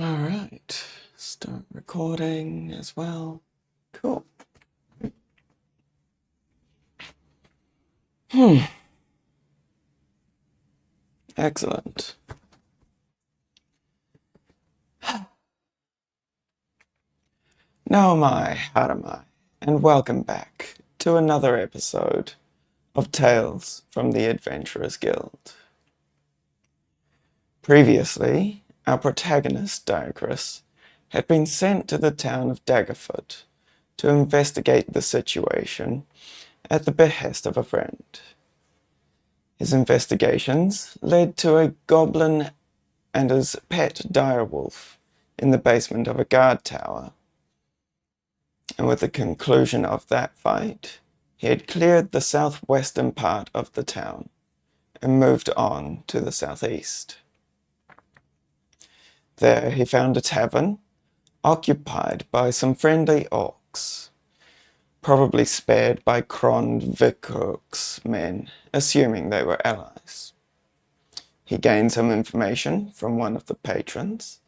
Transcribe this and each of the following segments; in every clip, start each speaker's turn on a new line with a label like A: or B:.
A: All right, start recording as well. Cool. Excellent. Now am I, how am I? And welcome back to another episode of Tales from the Adventurers Guild. Previously, our protagonist, Diocrus, had been sent to the town of Daggerfoot to investigate the situation at the behest of a friend. His investigations led to a goblin and his pet direwolf in the basement of a guard tower. And with the conclusion of that fight, he had cleared the southwestern part of the town and moved on to the southeast. There he found a tavern occupied by some friendly orcs, probably spared by Krond Vikuk's men, assuming they were allies. He gained some information from one of the patrons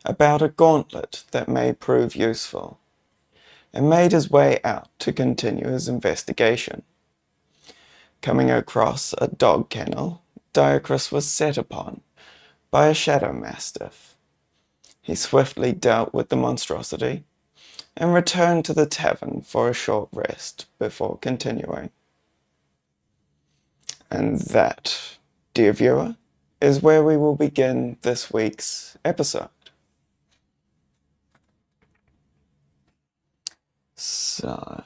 A: about a gauntlet that may prove useful, and made his way out to continue his investigation. Coming across a dog kennel, Diocrus was set upon by a shadow mastiff. He swiftly dealt with the monstrosity and returned to the tavern for a short rest before continuing. And that, dear viewer, is where we will begin this week's episode. So,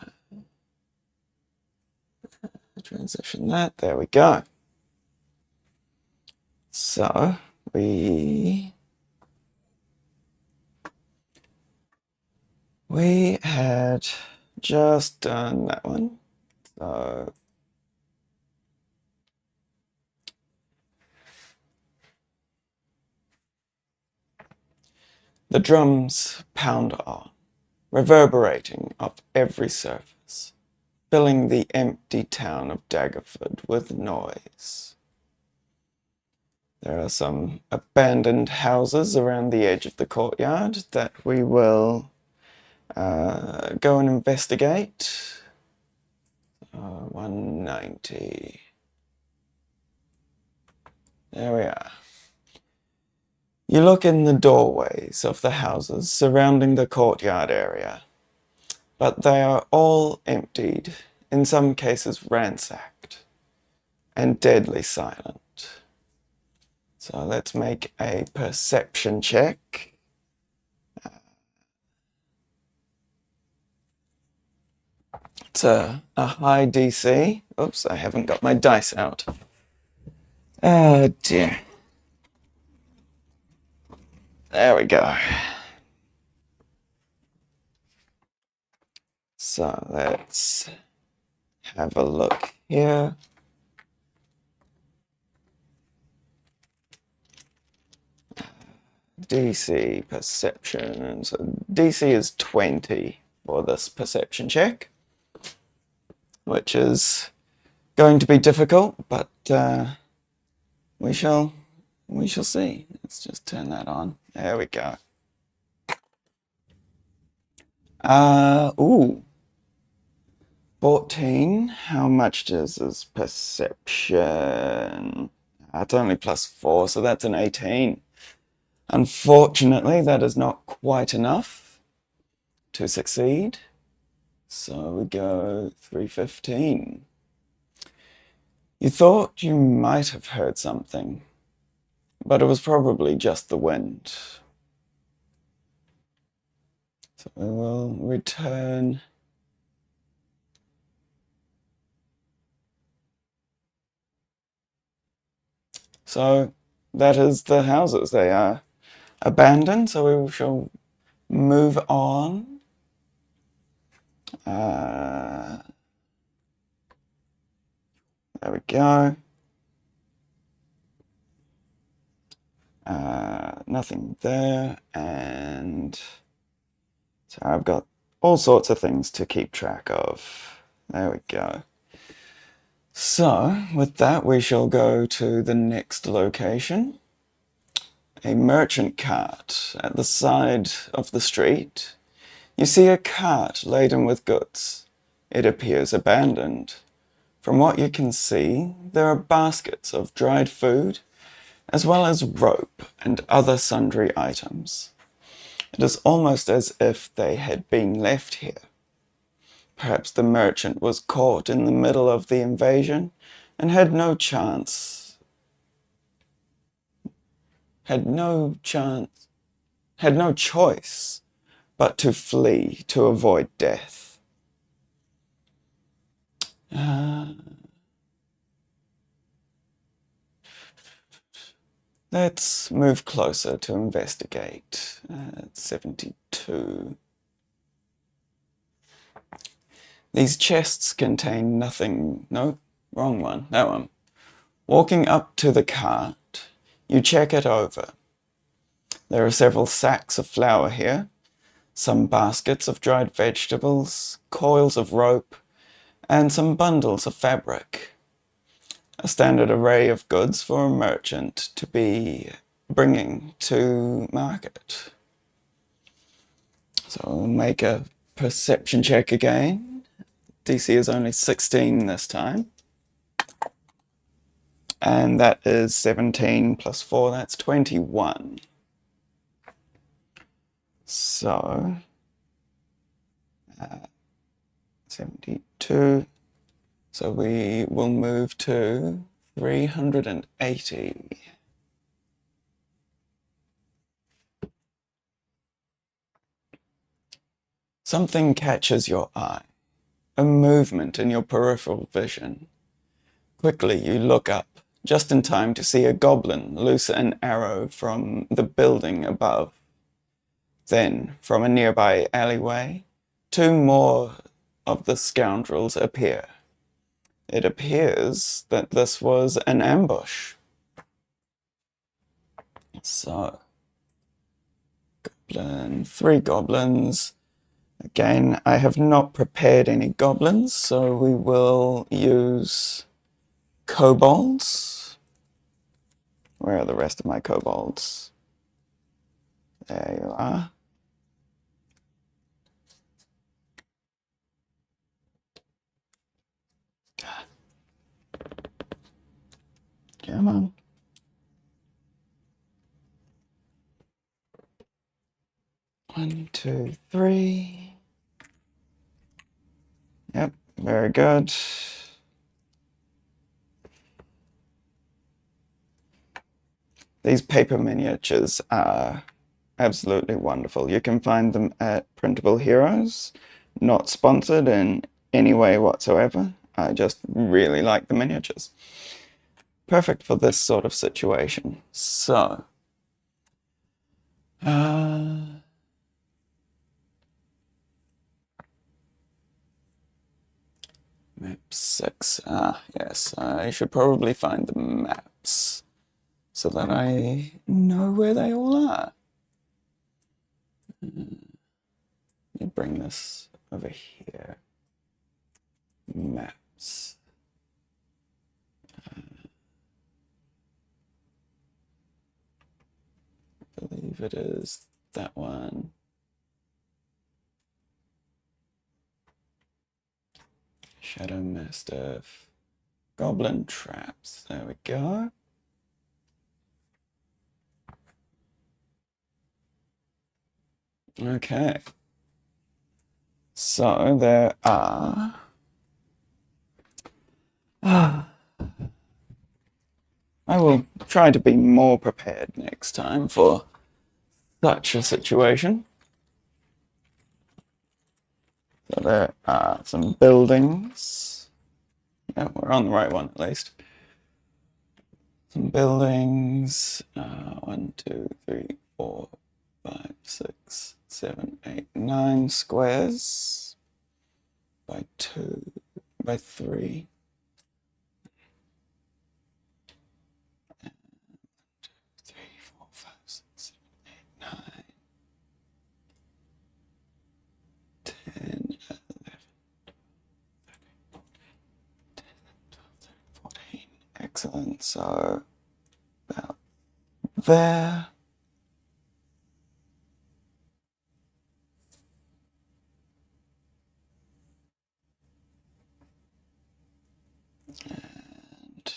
A: transition that, there we go. So, we had just done that one. So, the drums pound on, reverberating off every surface, filling the empty town of Daggerfoot with noise. There are some abandoned houses around the edge of the courtyard that we will go and investigate. 190. There we are. You look in the doorways of the houses surrounding the courtyard area, but they are all emptied, in some cases ransacked, and deadly silent. So let's make a perception check. It's a high DC. Oops, I haven't got my dice out. Oh dear. There we go. So let's have a look here. DC perception. So DC is 20 for this perception check, which is going to be difficult, but we shall see. Let's just turn that on. There we go. Ooh. 14. How much does this perception? It's only +4, so that's an 18. Unfortunately, that is not quite enough to succeed. So we go 315. You thought you might have heard something, but it was probably just the wind. So we will return. So that is the houses. They are abandoned, so we shall move on. There we go. Nothing there, and so I've got all sorts of things to keep track of. There we go. So with that, we shall go to the next location a merchant cart at the side of the street. You see a cart laden with goods. It appears abandoned. From what you can see, there are baskets of dried food, as well as rope and other sundry items. It is almost as if they had been left here. Perhaps the merchant was caught in the middle of the invasion and had no choice but to flee to avoid death. Let's move closer to investigate. 72. These chests contain nothing. No, wrong one. That one. Walking up to the cart, you check it over. There are several sacks of flour here, some baskets of dried vegetables, coils of rope, and some bundles of fabric. A standard array of goods for a merchant to be bringing to market. So I'll make a perception check again. DC is only 16 this time. And that is 17 plus 4, that's 21. So, 72. So we will move to 380. Something catches your eye, a movement in your peripheral vision. Quickly you look up, just in time to see a goblin loose an arrow from the building above. Then, from a nearby alleyway, 2 more of the scoundrels appear. It appears that this was an ambush. So, 3 goblins. Again, I have not prepared any goblins, so we will use kobolds. Where are the rest of my kobolds? There you are. Come on. One, 2, 3. Yep, very good. These paper miniatures are absolutely wonderful. You can find them at Printable Heroes. Not sponsored in any way whatsoever. I just really like the miniatures. Perfect for this sort of situation. So, map 6. Yes, I should probably find the maps so that I know where they all are. Let me bring this over here. Maps. I believe it is that one. Shadow Mastiff. Goblin traps. There we go. Okay. So there are... I will try to be more prepared next time for such a situation. So there are some buildings. Yeah, we're on the right one at least. Some buildings. 1, 2, 3, 4, 5, 6, 7, 8, 9 squares by 2, by 3. 1, 2, 3, 4, 5, 6, 7, 8, 9, 10, 11, 12, 13, 14. Excellent. So about there. And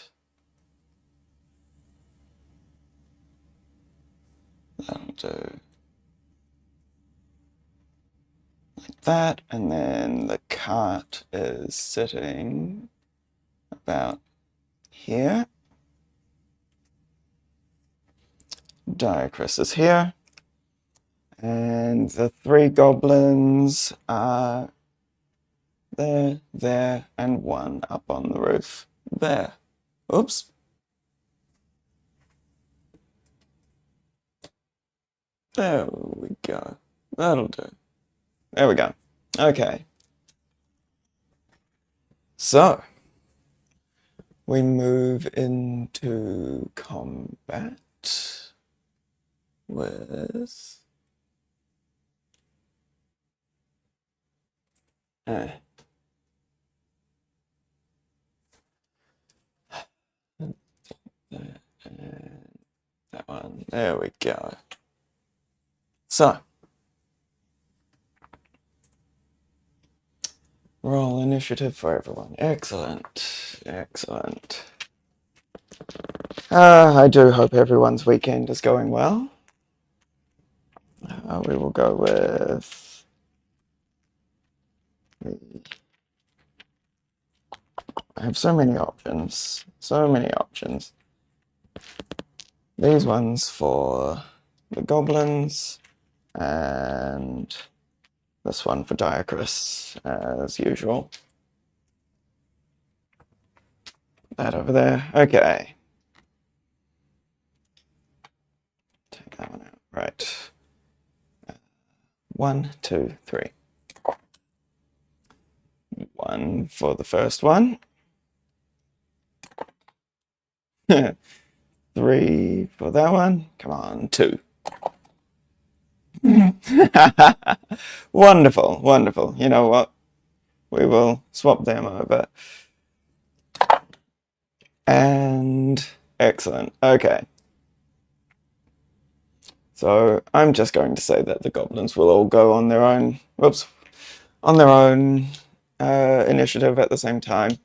A: that'll do like that. And then the cart is sitting about here. Diacrys is here. And the 3 goblins are there, and 1 up on the roof there. Oops. There we go. That'll do. There we go. Okay. So, we move into combat with... that one. There we go. So, roll initiative for everyone. Excellent. Excellent. I do hope everyone's weekend is going well. We will go with... I have so many options. So many options. These ones for the goblins, and this one for Diacrys, as usual. That over there. Okay. Take that one out. Right. 1, 2, 3. 1 for the first one. 3 for that one. Come on, 2. Wonderful, wonderful. You know what? We will swap them over. And excellent. Okay. So I'm just going to say that the goblins will all go on their own, initiative at the same time,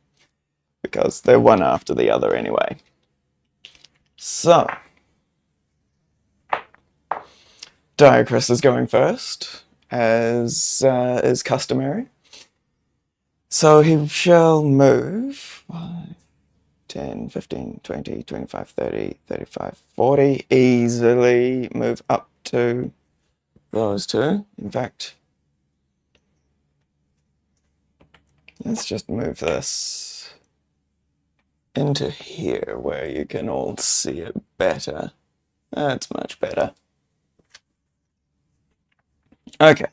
A: because they're one after the other anyway. So, Diacrys is going first, as is customary. So he shall move 5, 10, 15, 20, 25, 30, 35, 40. Easily move up to those 2. In fact, let's just move this into here where you can all see it better. That's much better. Okay.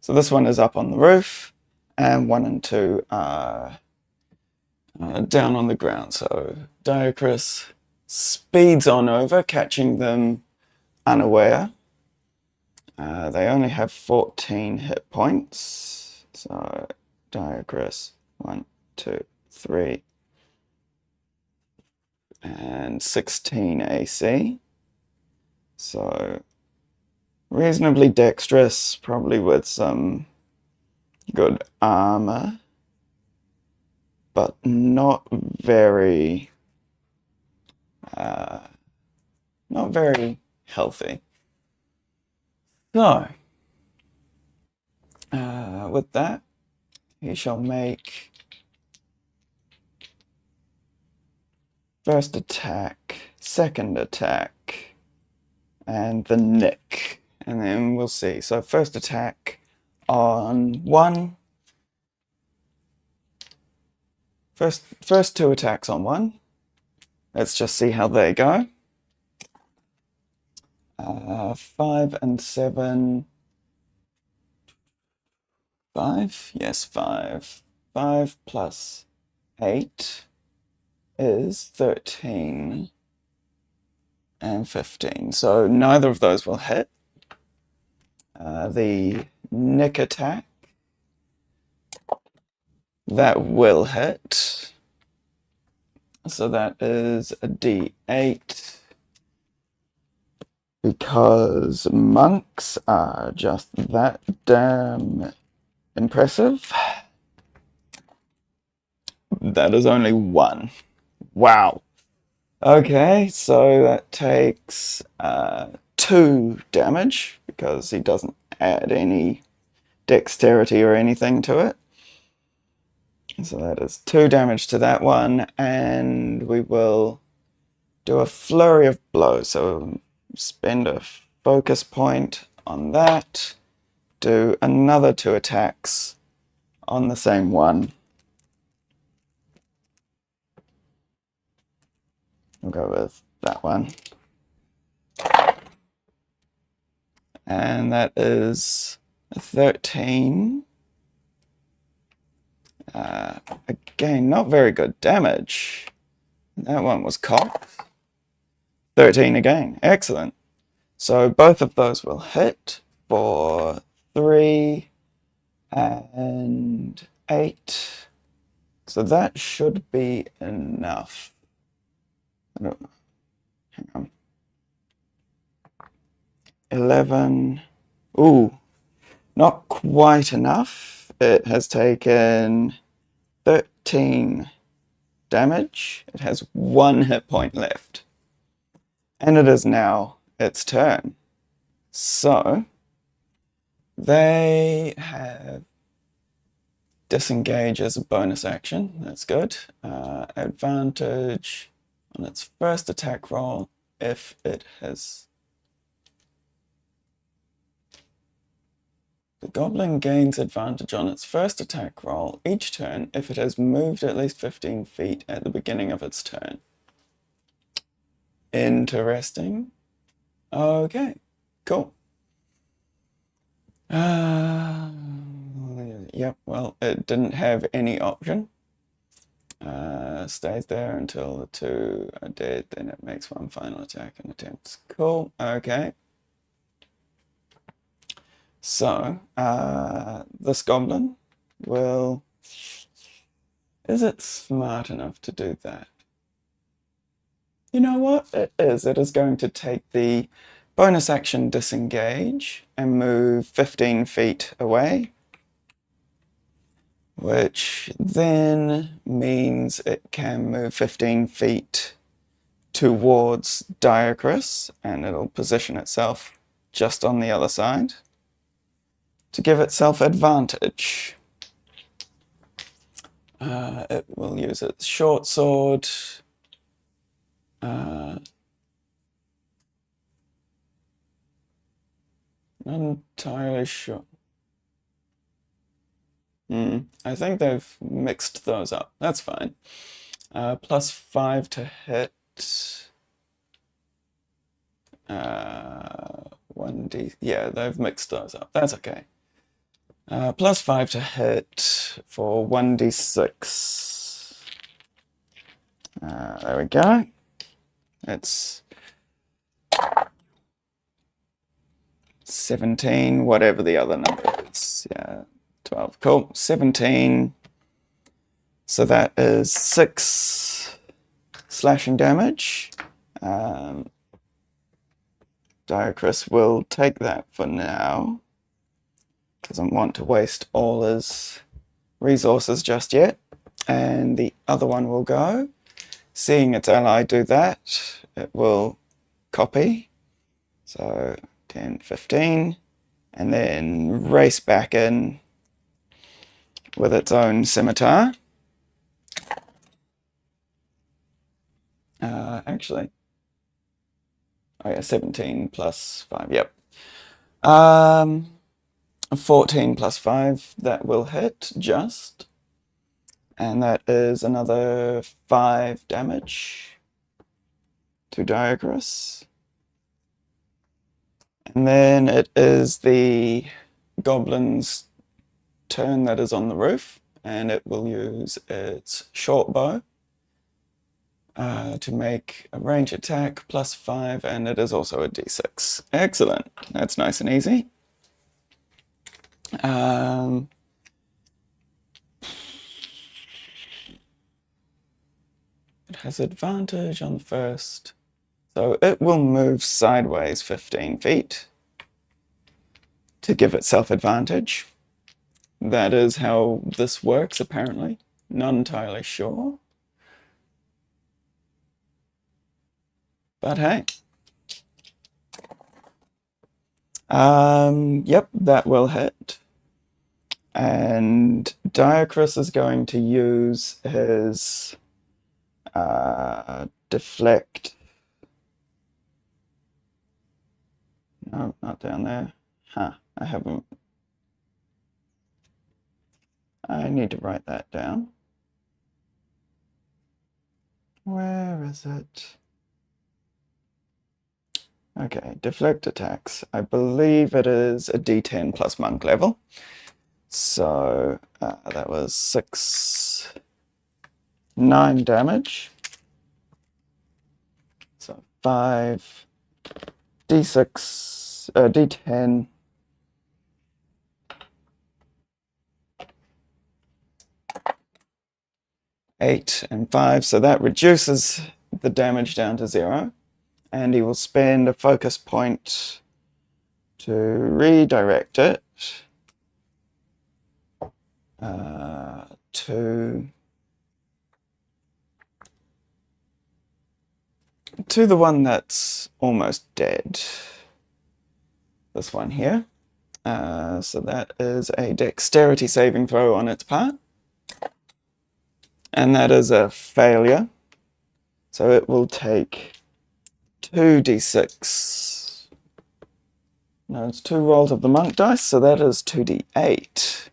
A: So this one is up on the roof, and 1 and 2 are down on the ground. So Diacrys speeds on over, catching them unaware. They only have 14 hit points. So Diacrys, 1, 2, 3, and 16 AC. So reasonably dexterous, probably with some good armor, but not very healthy. So, with that, he shall make first attack, second attack, and the nick, and then we'll see. So first attack on 1. First 2 attacks on 1. Let's just see how they go. 5 and 7. 5? Yes, 5. 5 plus 8 is 13 and 15. So neither of those will hit. The nick attack, that will hit. So that is a D8. Because monks are just that damn impressive. That is only 1. Wow. Okay, so that takes 2 damage because he doesn't add any dexterity or anything to it. So that is 2 damage to that one, and we will do a flurry of blows. So spend a focus point on that, do another 2 attacks on the same one. We'll go with that one. And that is a 13. Again, not very good damage. That one was cocked. 13 again. Excellent. So both of those will hit for 3 and 8. So that should be enough. Hang on. 11. Ooh, not quite enough. It has taken 13 damage. It has 1 hit point left. And it is now its turn. So they have disengage as a bonus action. That's good. Advantage on its first attack roll if it has... The goblin gains advantage on its first attack roll each turn if it has moved at least 15 feet at the beginning of its turn. Interesting. Okay, cool. Yep, well, it didn't have any option. Stays there until the 2 are dead, then it makes 1 final attack and attempts. Cool, okay. So, this goblin will... Is it smart enough to do that? You know what? It is. It is going to take the bonus action disengage and move 15 feet away, which then means it can move 15 feet towards Diacrus, and it'll position itself just on the other side to give itself advantage. It will use its short sword. Not entirely sure. I think they've mixed those up. That's fine. +5 to hit. 1d. Yeah, they've mixed those up. That's okay. +5 to hit for 1d6. There we go. It's 17, whatever the other number is. Yeah, 12. Cool. 17. So that is 6 slashing damage. Diacrus will take that for now. Doesn't want to waste all his resources just yet. And the other one will go. Seeing its ally do that, it will copy. So 10, 15, and then race back in with its own scimitar. Actually, oh yeah, 17 plus 5, yep. 14 plus 5, that will hit just. And that is another 5 damage to Diacrus. And then it is the goblin's turn that is on the roof, and it will use its short bow to make a range attack +5, and it is also a d6. Excellent. That's nice and easy. It has advantage on the first, so it will move sideways 15 feet to give itself advantage. That is how this works, apparently. Not entirely sure. But hey. Yep, that will hit. And Diacrus is going to use his deflect. No, not down there. Huh, I haven't. I need to write that down. Where is it? Okay, deflect attacks. I believe it is a D10 plus monk level. So that was 9 damage. So 5, D6, D10. Eight and 5, so that reduces the damage down to 0. And he will spend a focus point to redirect it to the one that's almost dead. This one here. So that is a dexterity saving throw on its part. And that is a failure. So it will take 2d6. No, it's 2 rolls of the monk dice, so that is 2d8.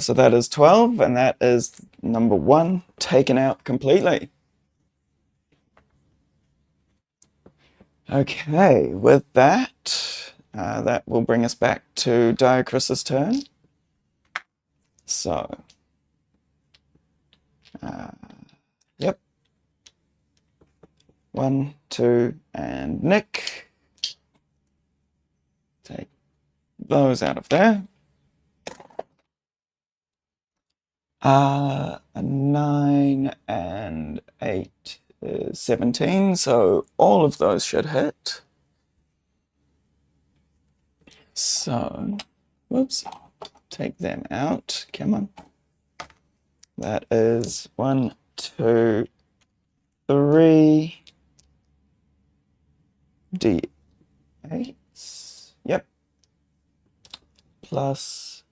A: So that is 12, and that is number 1 taken out completely. Okay, with that, that will bring us back to Diacrus's turn. So, yep. 1, 2, and Nick. Take those out of there. A 9 and 8 is 17, so all of those should hit. So, whoops, take them out. Come on. That is 1, 2, 3 D8s. Yep. Plus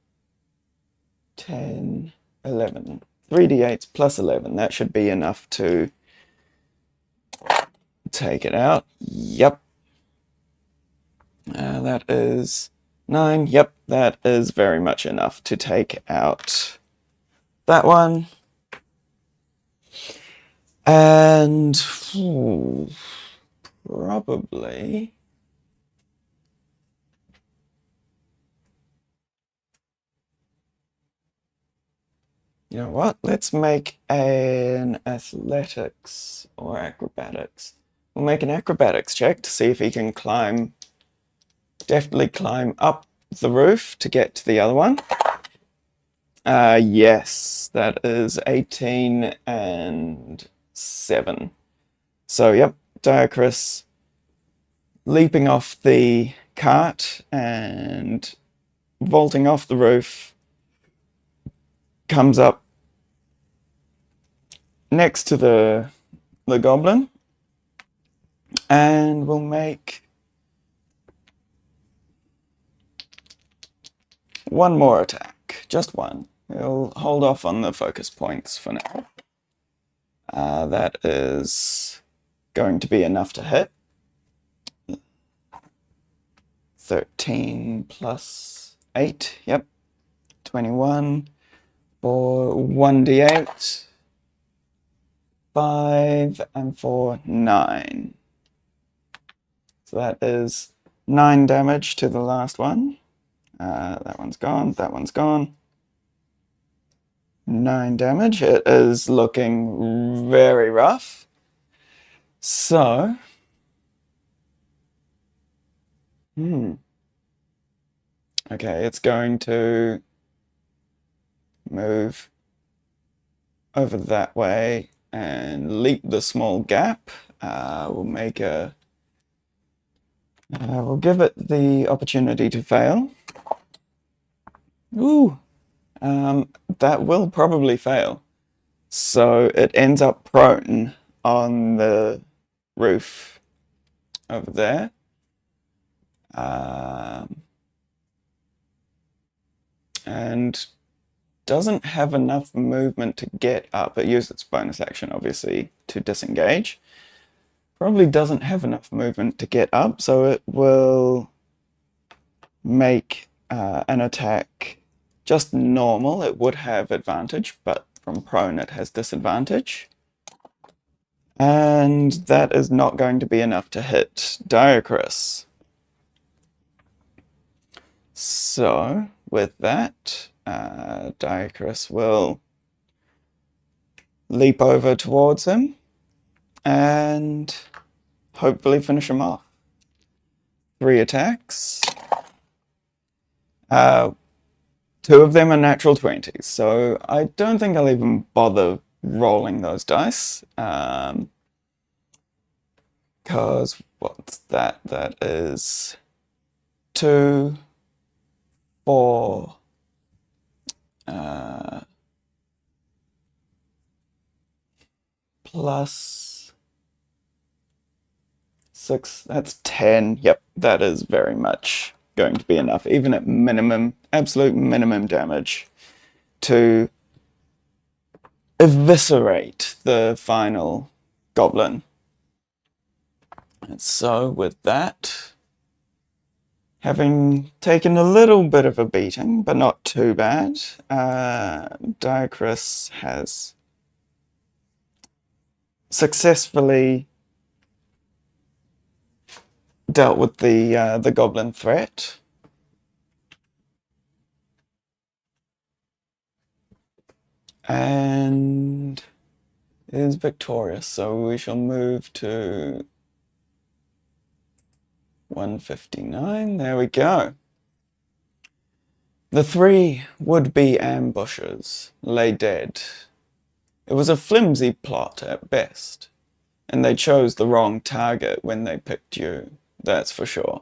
A: 10, 11. 3 D8s plus 11. That should be enough to take it out. Yep. That is 9. Yep, that is very much enough to take out that one. And probably you know what? Let's make an athletics or acrobatics. We'll make an acrobatics check to see if he can climb, definitely climb up the roof to get to the other one. Yes, that is 18 and 7. So, yep, Diacrus leaping off the cart and vaulting off the roof comes up next to the goblin and will make one more attack, just one. He'll hold off on the focus points for now. That is going to be enough to hit. 13 plus 8, yep, 21 for 1d8, 5 and 4, 9. So that is 9 damage to the last one. That one's gone, that one's gone. 9 damage. It is looking very rough. So, okay, it's going to move over that way and leap the small gap. We'll make a... we'll give it the opportunity to fail. Ooh, That will probably fail. So it ends up prone on the roof over there. And doesn't have enough movement to get up. It used its bonus action, obviously, to disengage. Probably doesn't have enough movement to get up, so it will make an attack just normal. It would have advantage, but from prone it has disadvantage. And that is not going to be enough to hit Diacrus. So, with that, Diacrus will leap over towards him and hopefully finish him off. 3 attacks. 2 of them are natural 20s, so I don't think I'll even bother rolling those dice. Because what's that? That is 2, 4, plus 6, that's 10. Yep, that is very much going to be enough, even at minimum, absolute minimum damage, to eviscerate the final goblin. And so with that, having taken a little bit of a beating, but not too bad, Diacrus has successfully dealt with the goblin threat. And is victorious, so we shall move to 159. There we go. The 3 would-be ambushers lay dead. It was a flimsy plot at best, and they chose the wrong target when they picked you, that's for sure.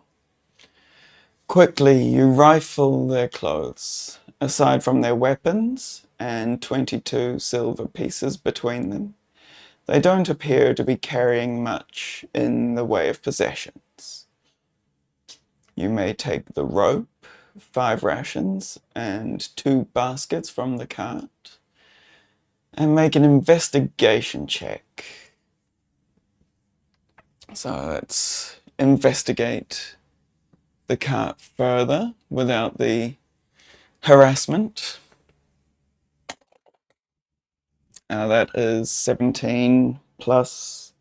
A: Quickly, you rifle their clothes. Aside from their weapons and 22 silver pieces between them, they don't appear to be carrying much in the way of possessions. You may take the rope, 5 rations, and 2 baskets from the cart, and make an investigation check. So let's investigate the cart further without the harassment. That is 17 plus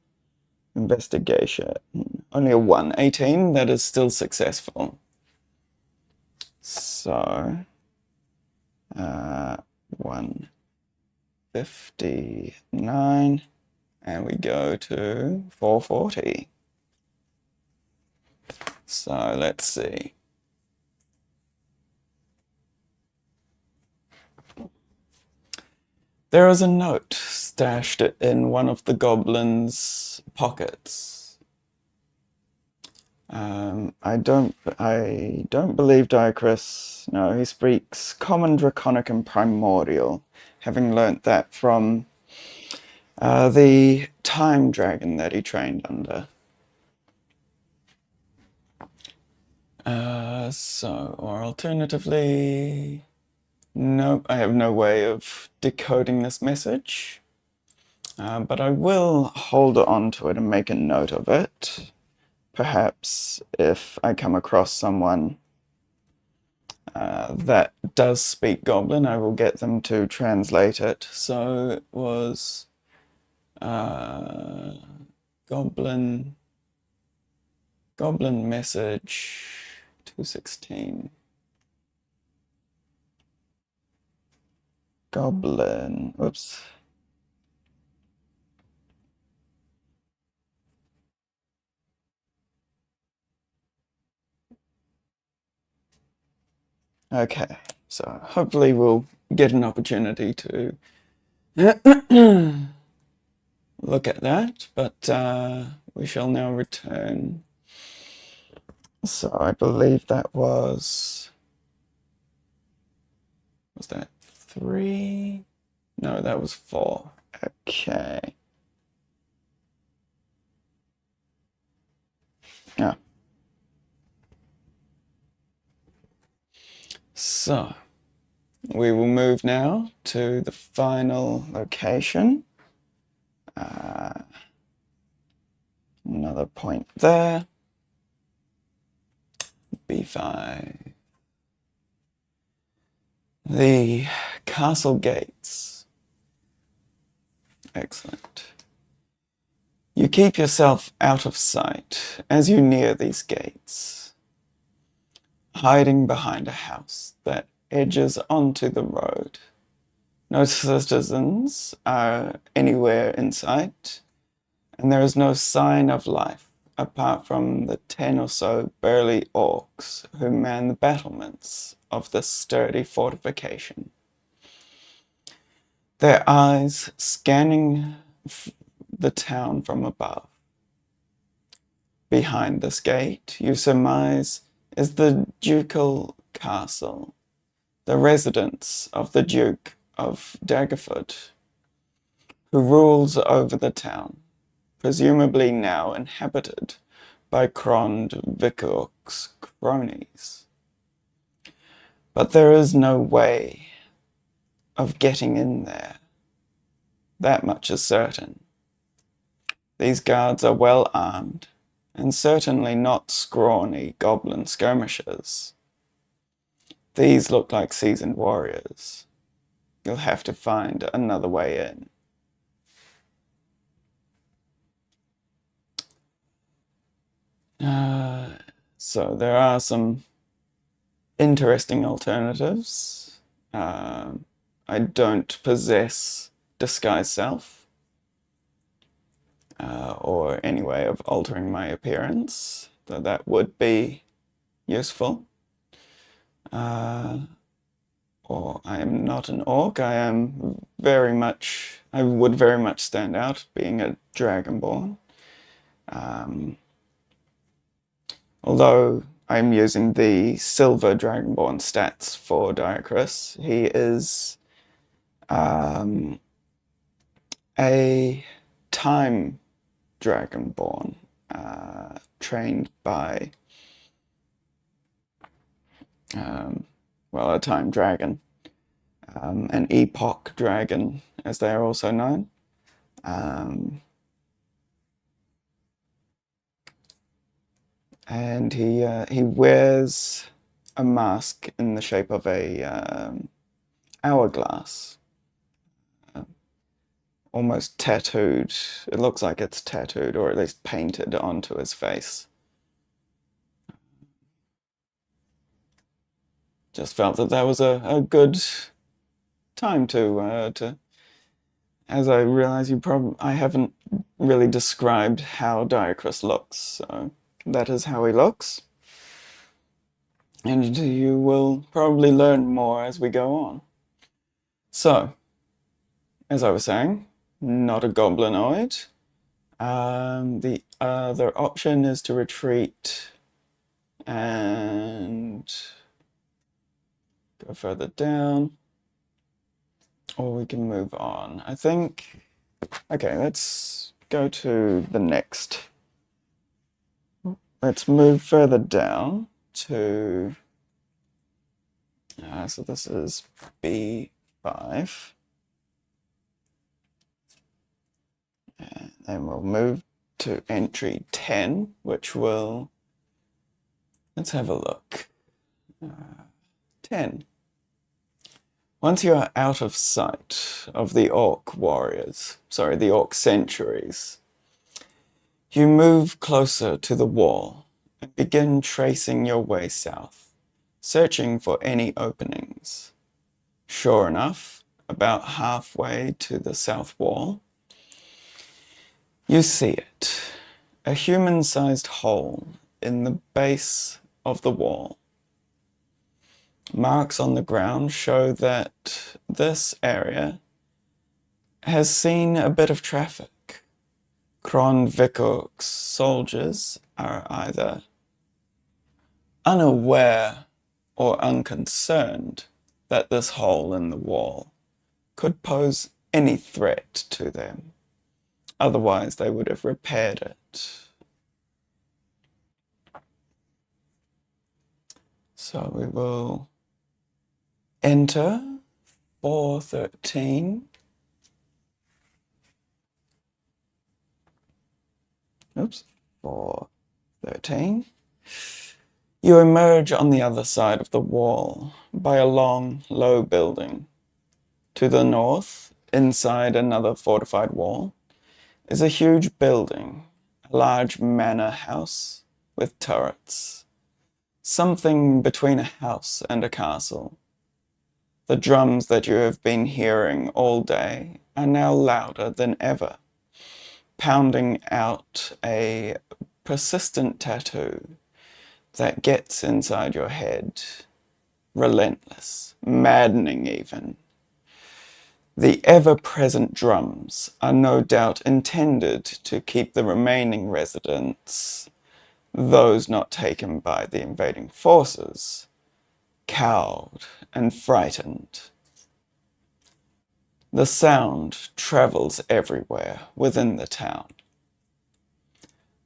A: investigation. Only a 1. 18, that is still successful. So, 159, and we go to 440. So let's see. There is a note stashed in one of the goblin's pockets. I don't believe Diacrus. No, he speaks Common, Draconic, and Primordial, having learnt that from the Time Dragon that he trained under. Or alternatively, nope, I have no way of decoding this message, but I will hold on to it and make a note of it. Perhaps if I come across someone that does speak Goblin, I will get them to translate it. So it was Goblin message 216. Goblin, oops. Okay, so hopefully we'll get an opportunity to look at that, but we shall now return. So I believe that was that 3. No, that was 4. Okay. Yeah. So, we will move now to the final location. Another point there. B5. The castle gates. Excellent. You keep yourself out of sight as you near these gates, hiding behind a house that edges onto the road. No citizens are anywhere in sight, and there is no sign of life apart from the 10 or so burly orcs who man the battlements of this sturdy fortification. Their eyes scanning the town from above. Behind this gate, you surmise, is the ducal castle, the residence of the Duke of Daggerford, who rules over the town, presumably now inhabited by Crond Vicor's cronies. But there is no way of getting in there. That much is certain. These guards are well armed, and certainly not scrawny goblin skirmishers. These look like seasoned warriors. You'll have to find another way in. So there are some interesting alternatives. I don't possess disguise self, or any way of altering my appearance, though that would be useful. Or I am not an orc. I would very much stand out being a dragonborn. Although I'm using the silver dragonborn stats for Diacrus, he is a time dragonborn, trained by a time dragon, an epoch dragon, as they are also known. And he wears a mask in the shape of a hourglass, almost tattooed. It looks like it's tattooed, or at least painted onto his face. Just felt that was a good time to as I realize I haven't really described how Diacrus looks, so that is how he looks. And you will probably learn more as we go on. So, as I was saying, not a goblinoid. The other option is to retreat and go further down, or we can move on. I think, okay, let's go to the next. Let's move further down to, so this is B5. And then we'll move to entry 10, which will, let's have a look. 10. Once you are out of sight of the orc sentries, you move closer to the wall and begin tracing your way south, searching for any openings. Sure enough, about halfway to the south wall, you see it, a human-sized hole in the base of the wall. Marks on the ground show that this area has seen a bit of traffic. Cron Vicor's soldiers are either unaware or unconcerned that this hole in the wall could pose any threat to them. Otherwise, they would have repaired it. So we will enter 413. Oops, 413. You emerge on the other side of the wall by a long, low building. To the north, inside another fortified wall, is a huge building, a large manor house with turrets. Something between a house and a castle. The drums that you have been hearing all day are now louder than ever, pounding out a persistent tattoo that gets inside your head, relentless, maddening even. The ever-present drums are no doubt intended to keep the remaining residents, those not taken by the invading forces, cowed and frightened. The sound travels everywhere within the town.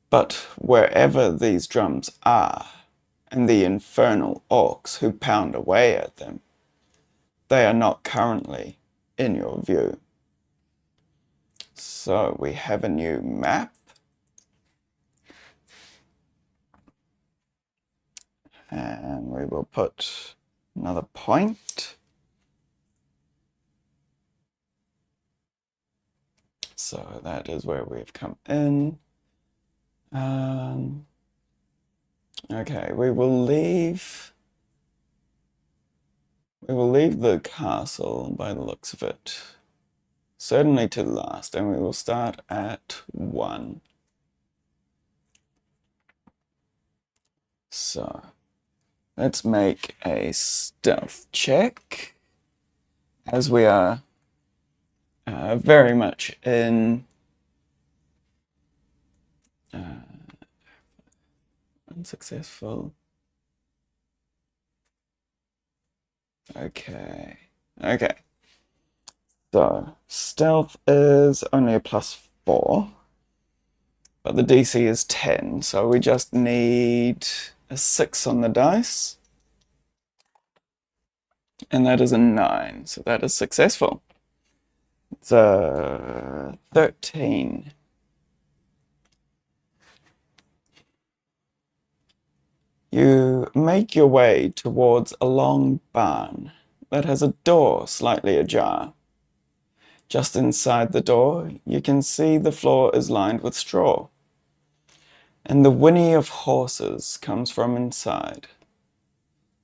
A: But wherever these drums are, and the infernal orcs who pound away at them, they are not currently in your view. So we have a new map. And we will put another point. So that is where we've come in. Okay, we will leave the castle by the looks of it. Certainly to last, and we will start at 1. So let's make a stealth check, as we are very much in unsuccessful. Okay. So stealth is only a +4, but the DC is 10, so we just need a 6 on the dice, and that is a 9, so that is successful. It's a 13. You make your way towards a long barn that has a door slightly ajar. Just inside the door, you can see the floor is lined with straw, and the whinny of horses comes from inside.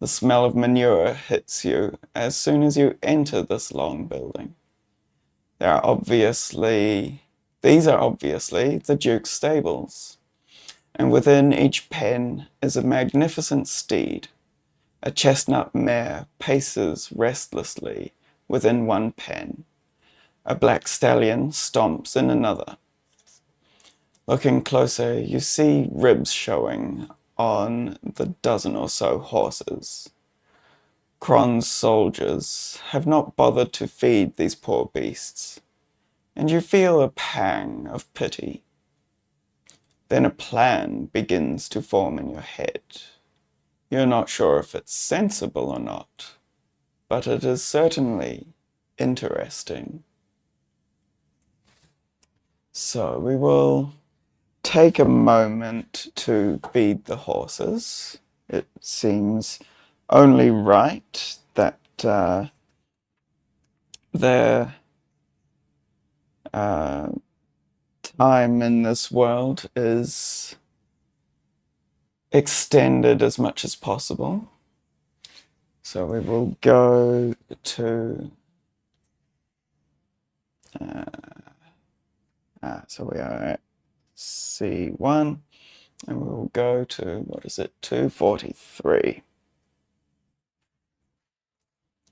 A: The smell of manure hits you as soon as you enter this long building. These are obviously the Duke's stables, and within each pen is a magnificent steed. A chestnut mare paces restlessly within one pen. A black stallion stomps in another. Looking closer, you see ribs showing on the dozen or so horses. Kron's soldiers have not bothered to feed these poor beasts, and you feel a pang of pity. Then a plan begins to form in your head. You're not sure if it's sensible or not, but it is certainly interesting. So we will take a moment to feed the horses. It seems only right that their time in this world is extended as much as possible. So we will go to so we are at C1, and we will go to, 243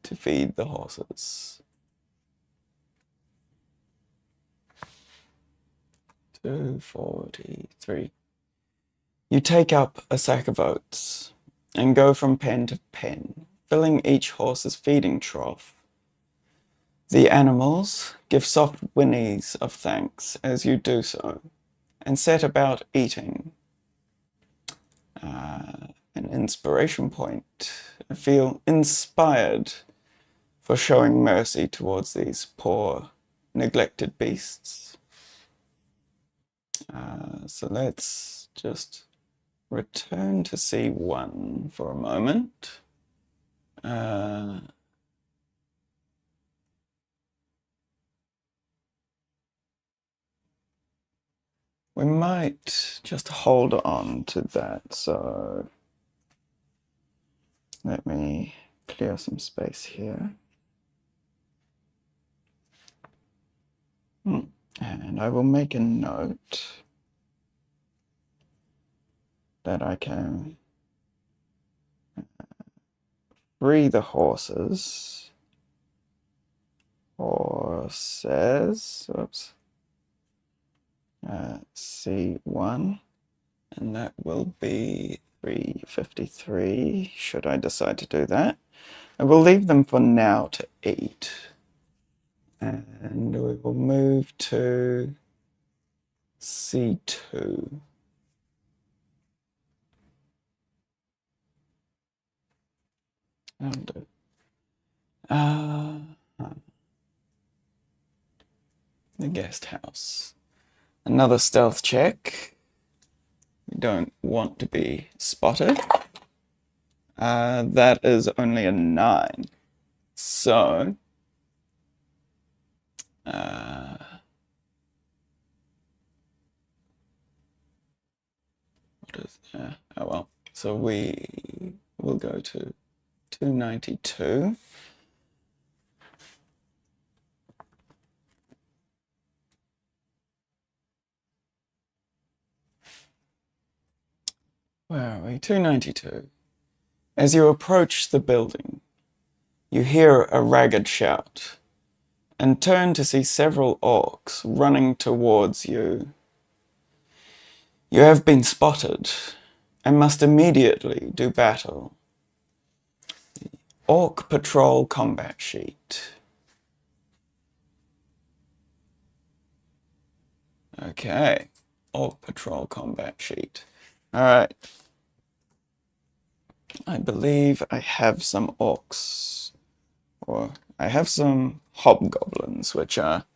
A: to feed the horses. 243. You take up a sack of oats and go from pen to pen, filling each horse's feeding trough. The animals give soft whinnies of thanks as you do so, and set about eating. An inspiration point. I feel inspired for showing mercy towards these poor, neglected beasts. So let's just return to C1 for a moment. We might just hold on to that, so let me clear some space here. And I will make a note that I can free the horses. Horses, whoops. C1, and that will be 353, should I decide to do that. I will leave them for now to eat. And we will move to C2. That'll do. The guest house. Another stealth check. We don't want to be spotted. That is only a 9. So, what is that? Oh well. So we will go to 292. Where are we? 292. As you approach the building, you hear a ragged shout and turn to see several orcs running towards you. You have been spotted and must immediately do battle. Orc Patrol Combat Sheet. Okay, Orc Patrol Combat Sheet. Alright. I believe I have some orcs, or I have some hobgoblins, which are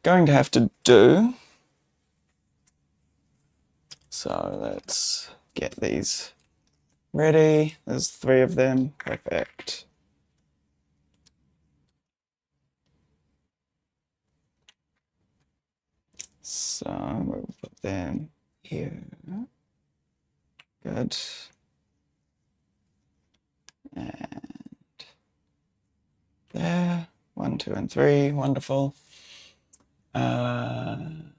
A: going to have to do. So let's get these ready. There's 3 of them. Perfect. So we'll put them here. Good. And there. 1, 2, and 3. Wonderful. Map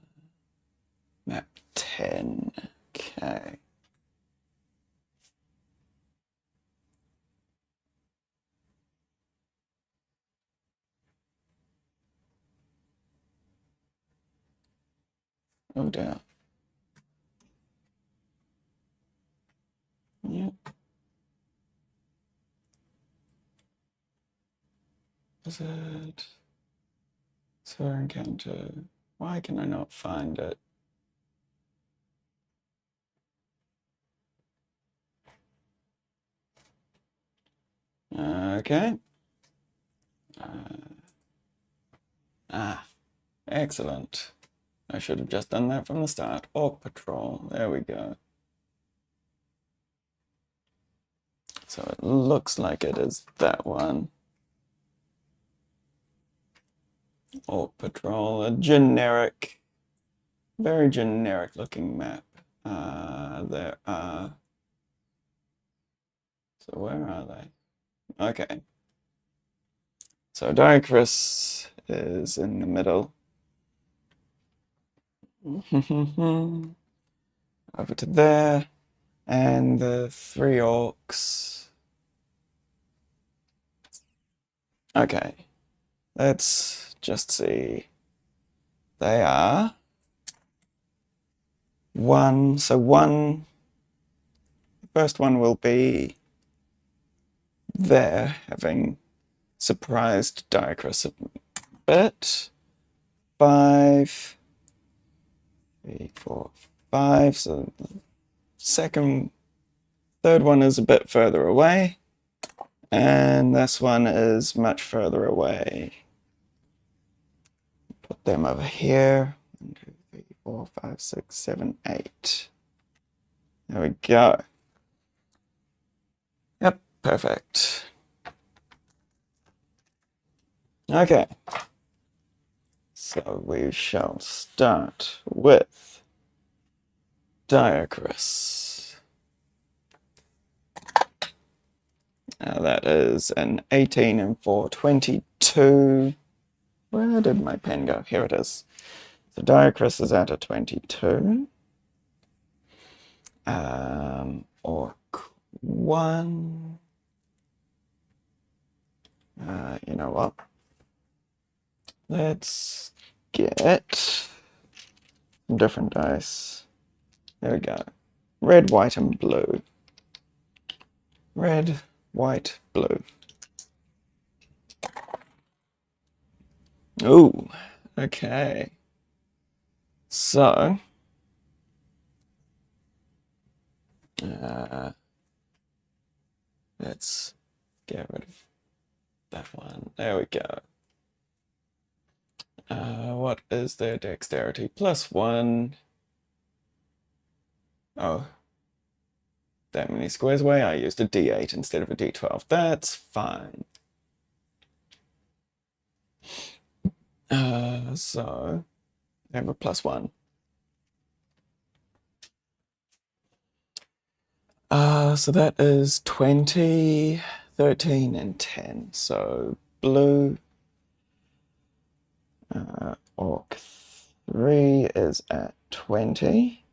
A: 10. Okay. Oh dear. Yep. Is it? Sewer encounter. Why can I not find it? Okay. Excellent. I should have just done that from the start. Orc Patrol. There we go. So it looks like it is that one. Orc Patrol, a generic, very generic looking map. There are... So where are they? Okay. So Diacrys is in the middle. Over to there. And the 3 orcs. Okay. Let's just see. They are 1. So 1. The first one will be there, having surprised Diacrus a bit. 5, 3, 4, 5. So the third one is a bit further away, and this one is much further away. Put them over here. 1, 2, 3, 4, 5, 6, 7, 8. There we go. Yep, perfect. Okay. So we shall start with Diacrus. Now that is an 18 and 4, 22. Where did my pen go? Here it is. So Diacrus is at a 22. Orc 1. You know what? Let's get some different dice. There we go. Red, white, and blue. Red, white, blue. Ooh, okay. So, let's get rid of that one. There we go. What is their dexterity? +1. Oh, that many squares away. I used a D8 instead of a D12. That's fine. So they have a +1. So that is 20, 13, and 10. So blue. Orc 3 is at 20.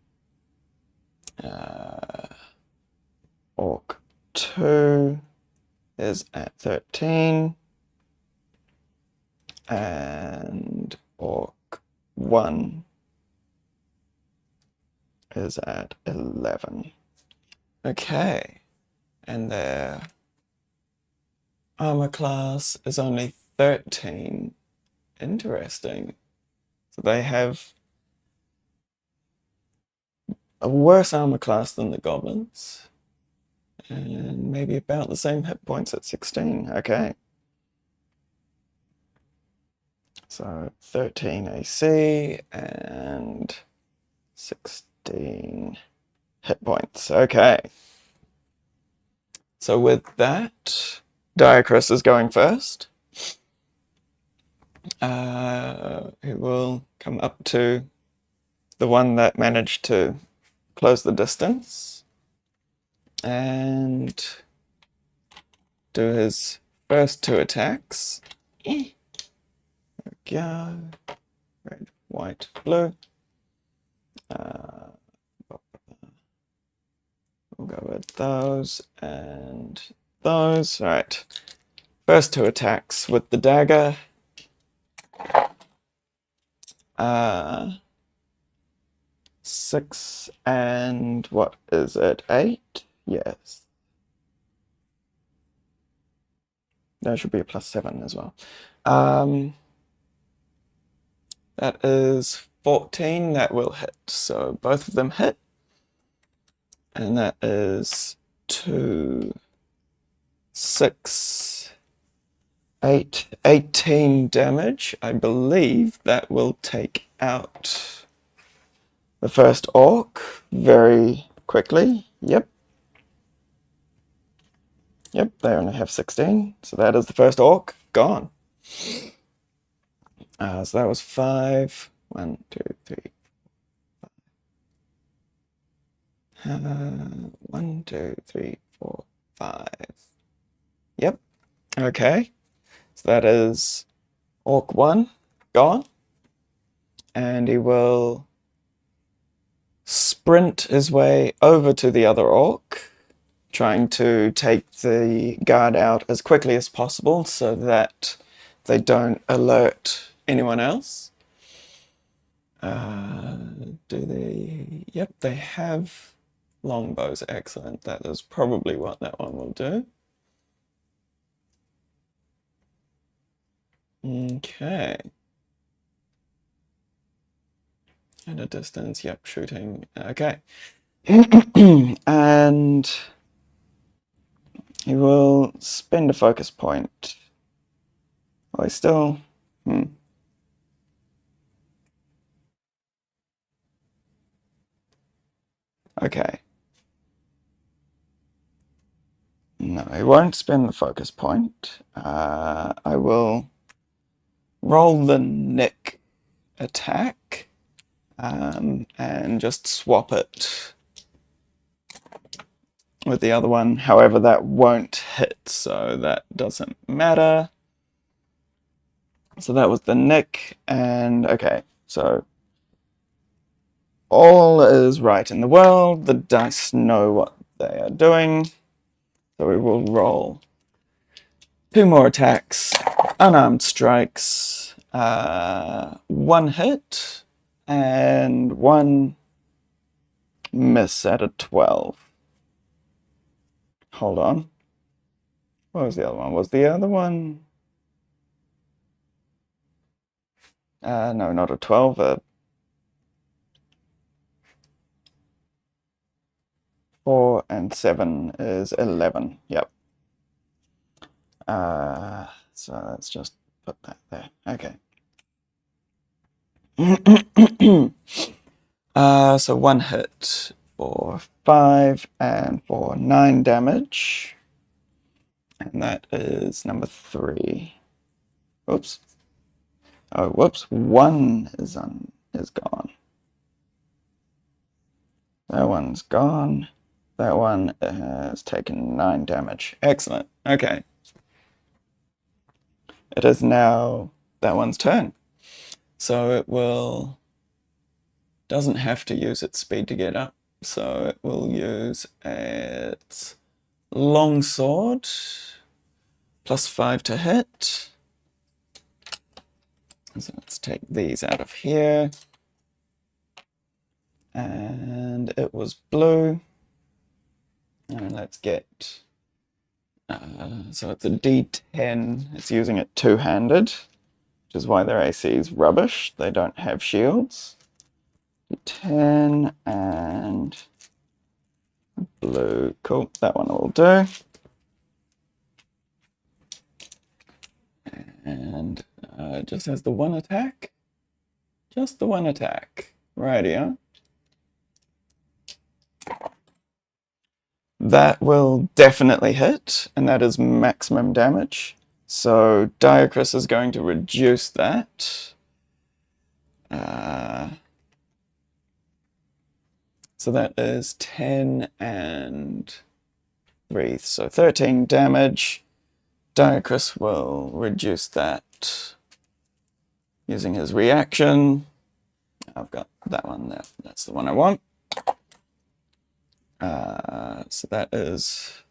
A: Orc 2 is at 13. And Orc 1 is at 11. Okay. And their armor class is only 13. Interesting. So they have a worse armor class than the goblins. And maybe about the same hit points at 16. Okay. So 13 AC and 16 hit points. Okay. So with that, Diacrus is going first. He will come up to the one that managed to close the distance and do his first 2 attacks. There we go. Red, white, blue. We'll go with those and those. All right. First 2 attacks with the dagger. 6 and what is it? 8? Yes. There should be a +7 as well. That is 14. That will hit. So both of them hit. And that is 2, 6, 8, 18 damage. I believe that will take out the first orc very quickly. Yep. Yep, they only have 16. So that is the first orc gone. So that was 5. 1, 2, 3. 1, 2, 3, 4, 5. Yep. Okay. So that is Orc 1 gone. And he will sprint his way over to the other orc, trying to take the guard out as quickly as possible so that they don't alert anyone else. Do they? Yep, they have longbows. Excellent. That is probably what that one will do. Okay. At a distance, yep, shooting. Okay. And he will spend a focus point. Oh, he's still... Okay. No, he won't spend the focus point. I will roll the nick attack and just swap it with the other one. However, that won't hit, so that doesn't matter. So that was the nick, and okay, so all is right in the world. The dice know what they are doing. So we will roll 2 more attacks, unarmed strikes, 1 hit, and 1 miss at a 12. Hold on. What was the other one? Was the other one... no, not a 12, 4 and 7 is 11. Yep. So let's just put that there. Okay. So 1 hit for 5 and for 9 damage. And that is number 3. Whoops. Oh, whoops. 1 is gone. That one's gone. That one has taken 9 damage. Excellent. Okay. It is now that one's turn. So it doesn't have to use its speed to get up. So it will use its longsword, +5 to hit. So let's take these out of here. And it was blue. And let's get... so it's a D10. It's using it two-handed, which is why their AC is rubbish. They don't have shields. D10 and blue. Cool, that one will do. And it just has the 1 attack. Just the 1 attack. Rightio. That will definitely hit, and that is maximum damage. So Diacrus is going to reduce that. So that is 10 and 3, so 13 damage. Diacrus will reduce that using his reaction. I've got that one there. That's the one I want. So that is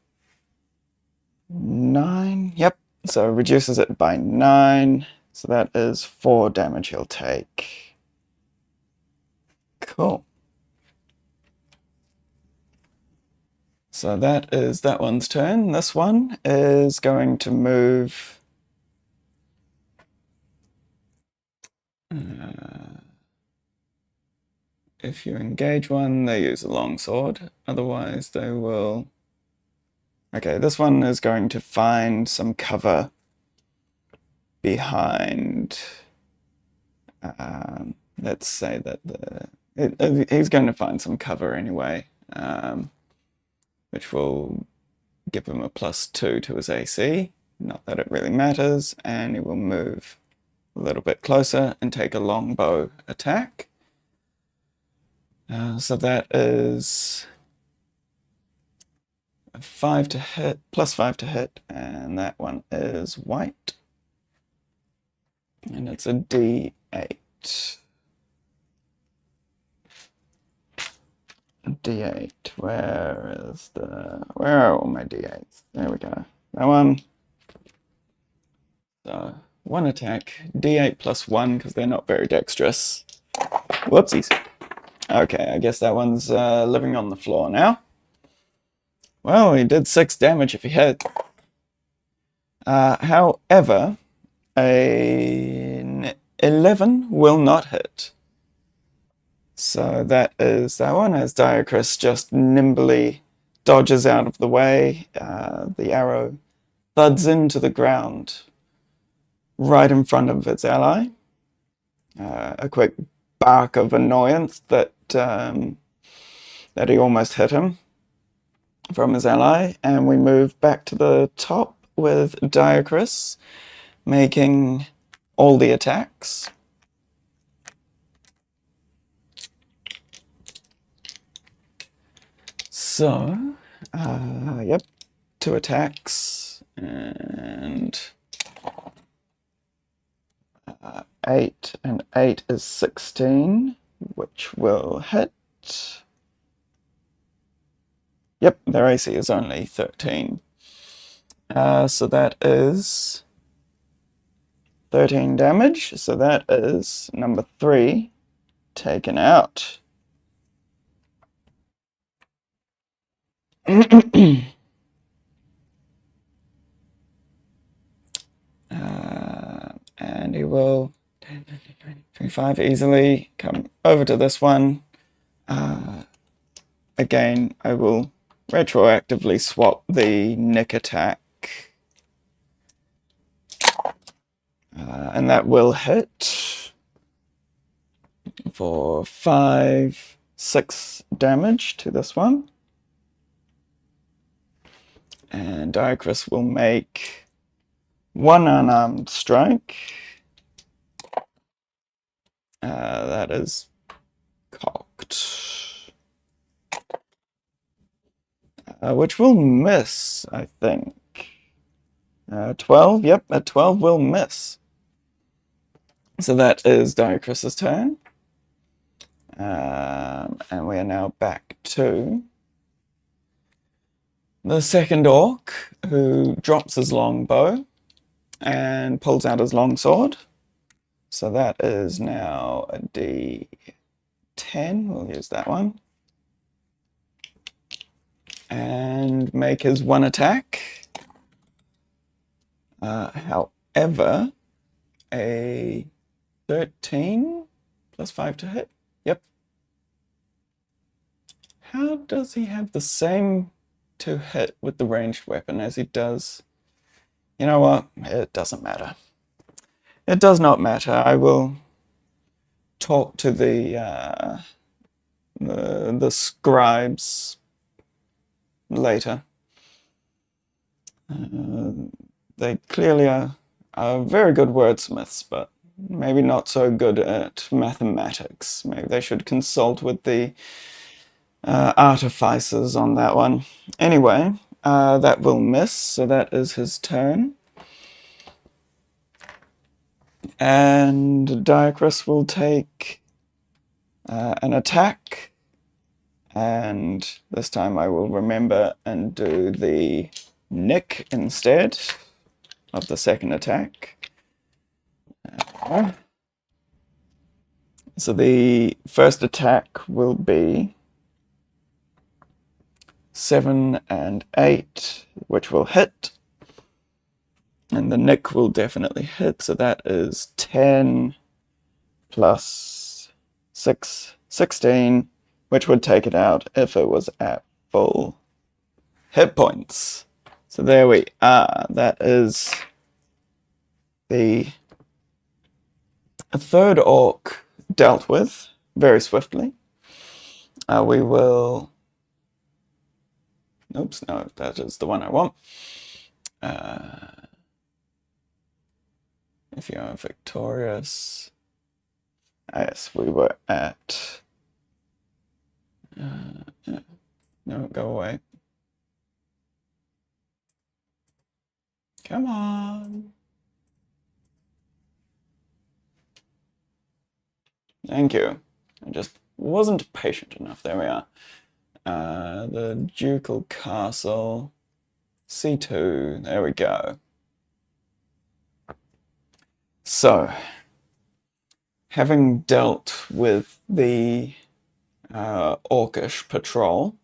A: 9. Yep. So reduces it by 9. So that is 4 damage he'll take. Cool. So that is that one's turn. This one is going to move... if you engage one, they use a longsword. Otherwise, they will... Okay, this one is going to find some cover behind... let's say that he's going to find some cover anyway, which will give him a +2 to his AC. Not that it really matters. And he will move a little bit closer and take a longbow attack. So that is a 5 to hit, +5 to hit, and that one is white. And it's a D8. D8, where are all my D8s? There we go. That one. So 1 attack, D8 +1, because they're not very dexterous. Whoopsies. Okay, I guess that one's living on the floor now. Well, he did 6 damage if he hit. However, An 11 will not hit. So that is that one, as Diocrus just nimbly dodges out of the way. The arrow thuds into the ground right in front of its ally. A quick bark of annoyance that he almost hit him from his ally, and we move back to the top with Diocrus making all the attacks. So, yep, 2 attacks, and 8, and 8 is 16, which will hit. Yep, their AC is only 13. So that is 13 damage, so that is number 3 taken out. And he will 25 easily come over to this one. Again, I will retroactively swap the nick attack. And that will hit for 5, 6 damage to this one. And Diocrus will make 1 unarmed strike. That is cocked. Which will miss, I think. 12, yep, a 12 will miss. So that is Diocrus's turn. And we are now back to the second orc, who drops his longbow and pulls out his longsword. So that is now a D10. We'll use that one. And make his 1 attack. However, a 13 plus 5 to hit. Yep. How does he have the same to hit with the ranged weapon as he does? You know what? It doesn't matter. It does not matter. I will talk to the scribes later. They clearly are very good wordsmiths, but maybe not so good at mathematics. Maybe they should consult with the artificers on that one. Anyway, that will miss, so that is his turn. And Diocrus will take an attack, and this time I will remember and do the nick instead of the second attack. So the first attack will be 7 and 8, which will hit. And the nick will definitely hit, so that is 10 plus 6, 16, which would take it out if it was at full hit points. So there we are. That is the third orc dealt with very swiftly. We will... Oops, no, that is the one I want. If you are victorious... Yes, we were at... No, go away. Come on. Thank you. I just wasn't patient enough. There we are. The Ducal Castle. C2. There we go. So, having dealt with the orcish patrol,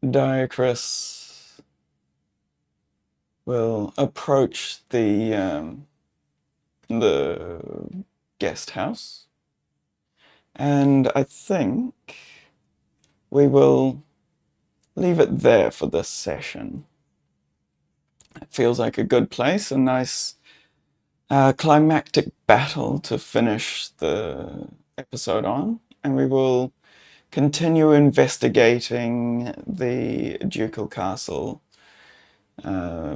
A: Diocrus we'll approach the guest house, and I think we will leave it there for this session. It feels like a good place, a nice climactic battle to finish the episode on, and we will continue investigating the Ducal Castle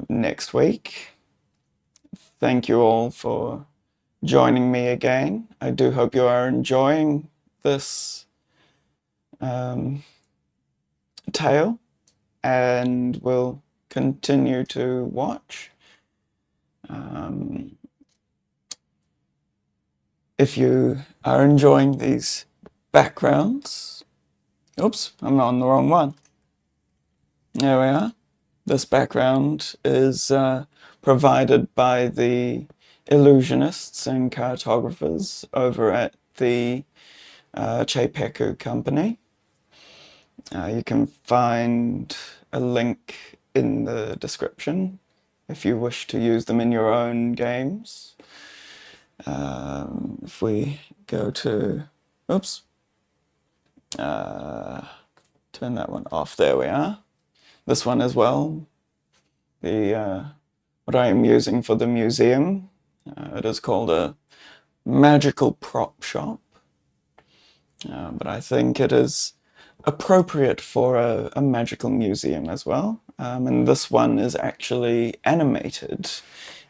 A: next week. Thank you all for joining me again. I do hope you are enjoying this tale, and will continue to watch. If you are enjoying these backgrounds, oops, I'm on the wrong one. There we are. This background is provided by the illusionists and cartographers over at the Czepeku company. You can find a link in the description if you wish to use them in your own games. If we go to, oops, turn that one off, there we are. This one as well, the what I am using for the museum, it is called a magical prop shop, but I think it is appropriate for a magical museum as well. And this one is actually animated.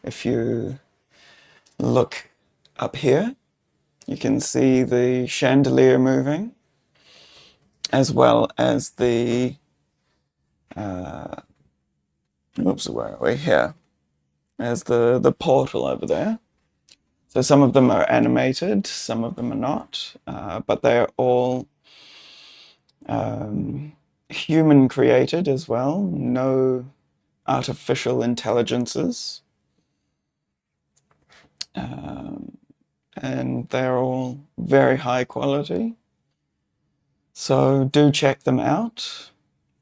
A: If you look up here, you can see the chandelier moving, as well as the, oops, where are we? Here. There's the portal over there. So some of them are animated, some of them are not, but they're all human created as well, no artificial intelligences. And they're all very high quality. So do check them out.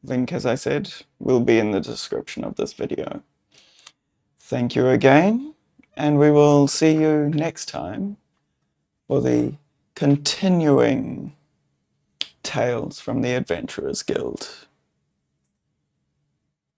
A: Link, as I said, will be in the description of this video. Thank you again, and we will see you next time for the continuing Tales from the Adventurers Guild.